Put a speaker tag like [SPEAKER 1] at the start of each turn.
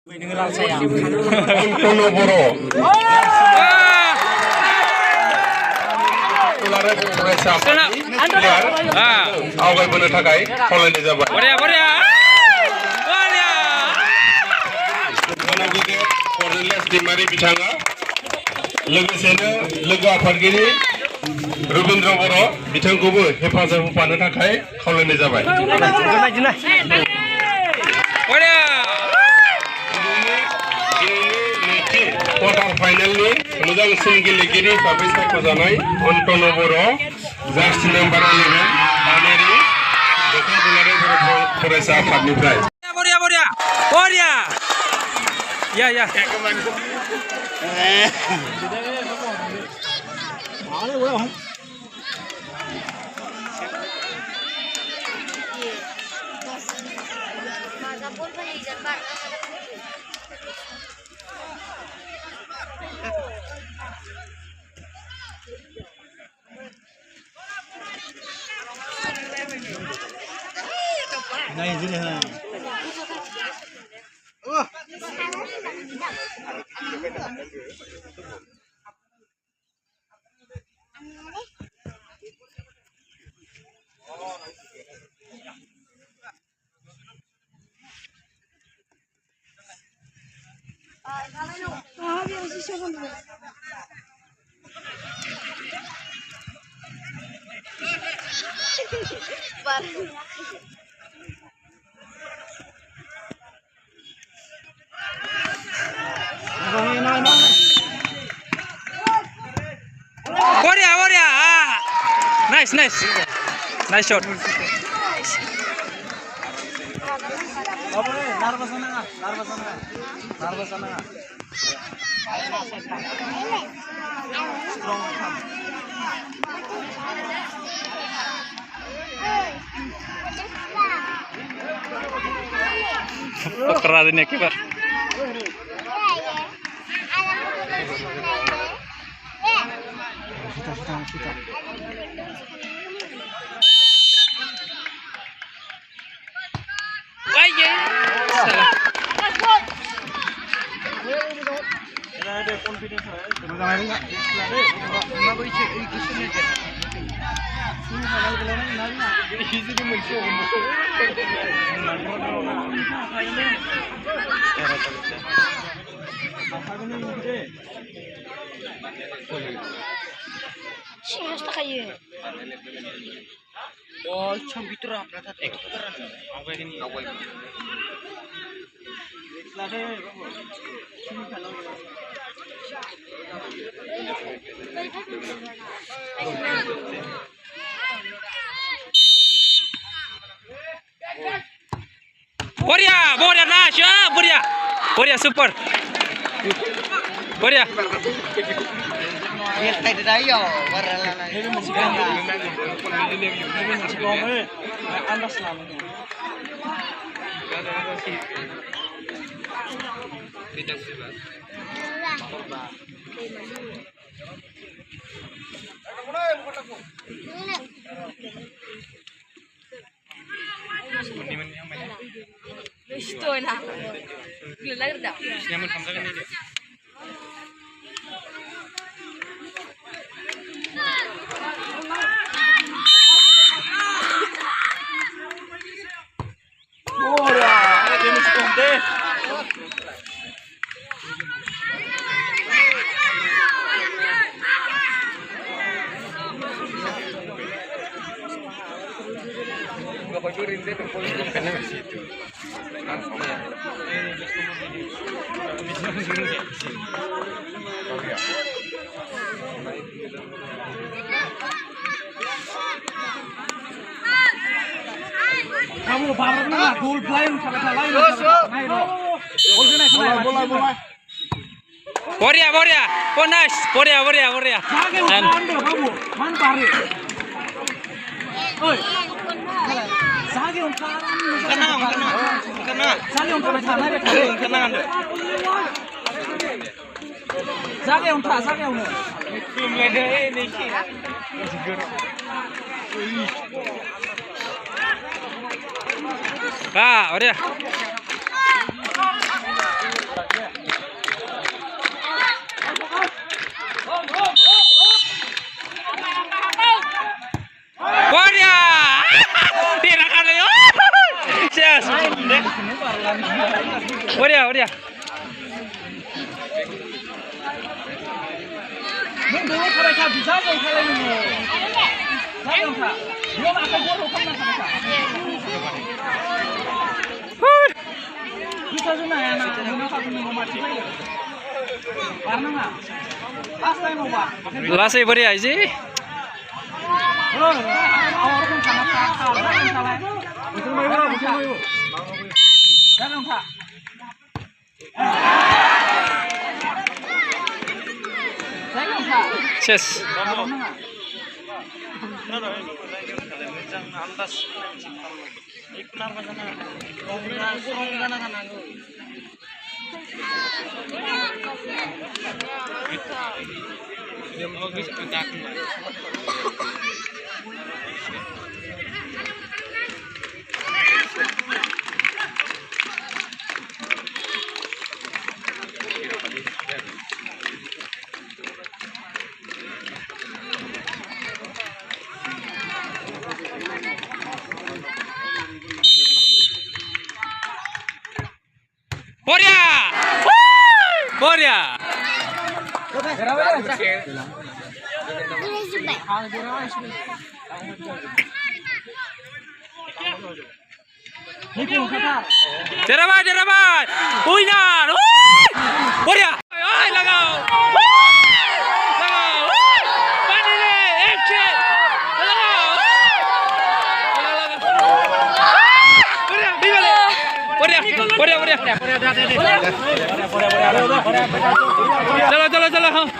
[SPEAKER 1] Antono Boro आवगायबोनो थाखाय खावलायनाय जाबाय कर्नेलियास दैमारि बिथाङा लोगोसेनो लोगो आफादगिरि रबीन्द्र बर' बिथांखौबो हेफाजाब होफानो थाखाय खावलायनाय जाबाय क्वार्टार फाइनलनि मोजांसिन गेलेगिरि हिसाबै सायख'जानाय अन्टन' बर' जार्सि नाम्बार 11 बानेरि दखा दुलाराय फरायसा आफादनिफ्राय
[SPEAKER 2] Nice shot. Keren ya kiper. Oh, champion apa dah? Eksploran. Awal ini. Boria, nice, Boria, super, Boria.
[SPEAKER 3] Yes, tadi dah
[SPEAKER 4] Kamu bareng lah, goal blind sampai salah ini.
[SPEAKER 2] Boria, oh nice, Boria.
[SPEAKER 4] Sage untando kamu, man pare. Oi. Sage untando.
[SPEAKER 3] Kena.
[SPEAKER 4] Sage untando sana deh.
[SPEAKER 3] Kena.
[SPEAKER 4] Sage untando.
[SPEAKER 3] Belum ada ini sih.
[SPEAKER 2] Boria.
[SPEAKER 3] Beriah.
[SPEAKER 4] Nung dulu mereka bisa nggak kalian nunggu? Saya nggak. Dia akan buruk kan mereka. Bisa juga ya nak. Nunggu satu minggu mati lagi. Karena nggak. Last time apa?
[SPEAKER 3] Last beriah sih.
[SPEAKER 4] Oh, orang kan sangat sakal. Jangan salah. Betul mayu. Jangan kak. Jangan kak.
[SPEAKER 3] Yes. Beriah. Jerabat. Uinar. Beriah. Ay, lagaw. Panile, action. Lagaw. Beriah. Chalo.